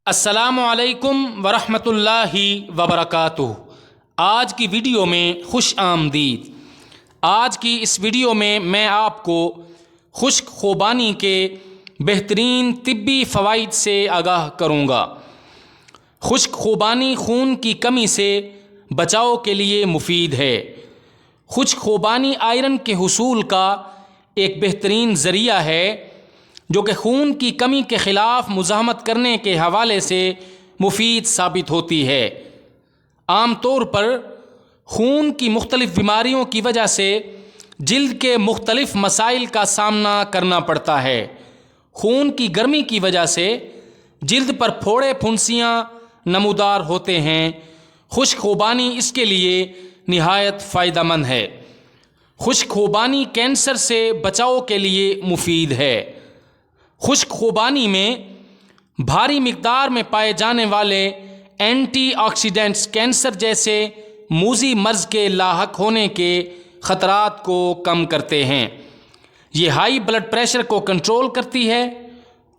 السلام علیکم ورحمۃ اللہ وبرکاتہ۔ آج کی ویڈیو میں خوش آمدید۔ آج کی اس ویڈیو میں آپ کو خشک خوبانی کے بہترین طبی فوائد سے آگاہ کروں گا۔ خشک خوبانی خون کی کمی سے بچاؤ کے لیے مفید ہے۔ خشک خوبانی آئرن کے حصول کا ایک بہترین ذریعہ ہے جو کہ خون کی کمی کے خلاف مزاحمت کرنے کے حوالے سے مفید ثابت ہوتی ہے۔ عام طور پر خون کی مختلف بیماریوں کی وجہ سے جلد کے مختلف مسائل کا سامنا کرنا پڑتا ہے۔ خون کی گرمی کی وجہ سے جلد پر پھوڑے پھنسیاں نمودار ہوتے ہیں۔ خشک خوبانی اس کے لیے نہایت فائدہ مند ہے۔ خشک خوبانی کینسر سے بچاؤ کے لیے مفید ہے۔ خشک خوبانی میں بھاری مقدار میں پائے جانے والے اینٹی آکسیڈنٹس کینسر جیسے موذی مرض کے لاحق ہونے کے خطرات کو کم کرتے ہیں۔ یہ ہائی بلڈ پریشر کو کنٹرول کرتی ہے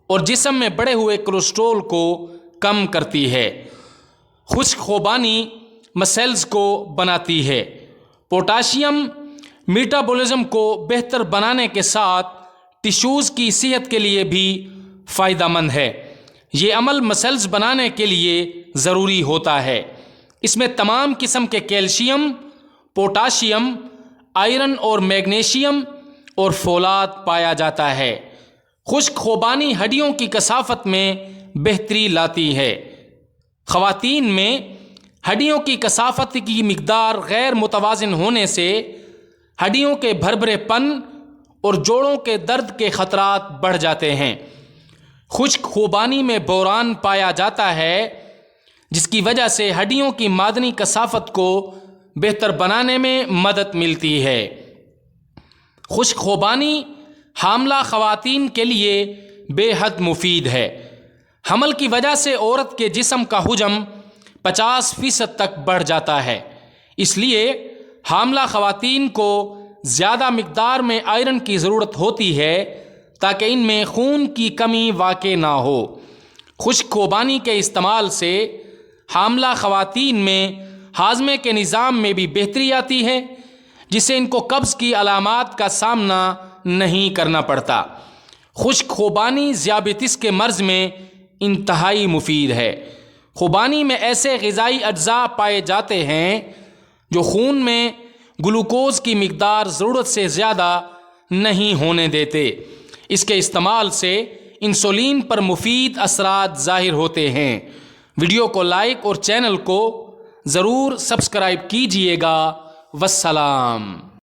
اور جسم میں بڑھے ہوئے کولیسٹرول کو کم کرتی ہے۔ خشک خوبانی مسلز کو بناتی ہے۔ پوٹاشیم میٹابولزم کو بہتر بنانے کے ساتھ ٹشوز کی صحت کے لیے بھی فائدہ مند ہے۔ یہ عمل مسلز بنانے کے لیے ضروری ہوتا ہے۔ اس میں تمام قسم کے کیلشیم، پوٹاشیم، آئرن اور میگنیشیم اور فولاد پایا جاتا ہے۔ خشک خوبانی ہڈیوں کی کثافت میں بہتری لاتی ہے۔ خواتین میں ہڈیوں کی کثافت کی مقدار غیر متوازن ہونے سے ہڈیوں کے بھربھرے پن اور جوڑوں کے درد کے خطرات بڑھ جاتے ہیں۔ خشک خوبانی میں بوران پایا جاتا ہے جس کی وجہ سے ہڈیوں کی معدنی کثافت کو بہتر بنانے میں مدد ملتی ہے۔ خشک خوبانی حاملہ خواتین کے لیے بے حد مفید ہے۔ حمل کی وجہ سے عورت کے جسم کا حجم 50% تک بڑھ جاتا ہے۔ اس لیے حاملہ خواتین کو زیادہ مقدار میں آئرن کی ضرورت ہوتی ہے تاکہ ان میں خون کی کمی واقع نہ ہو۔ خشک خوبانی کے استعمال سے حاملہ خواتین میں ہاضمے کے نظام میں بھی بہتری آتی ہے جس سے ان کو قبض کی علامات کا سامنا نہیں کرنا پڑتا۔ خشک خوبانی ذیابیطس کے مرض میں انتہائی مفید ہے۔ خوبانی میں ایسے غذائی اجزاء پائے جاتے ہیں جو خون میں گلوکوز کی مقدار ضرورت سے زیادہ نہیں ہونے دیتے۔ اس کے استعمال سے انسولین پر مفید اثرات ظاہر ہوتے ہیں۔ ویڈیو کو لائک اور چینل کو ضرور سبسکرائب کیجیے گا۔ والسلام۔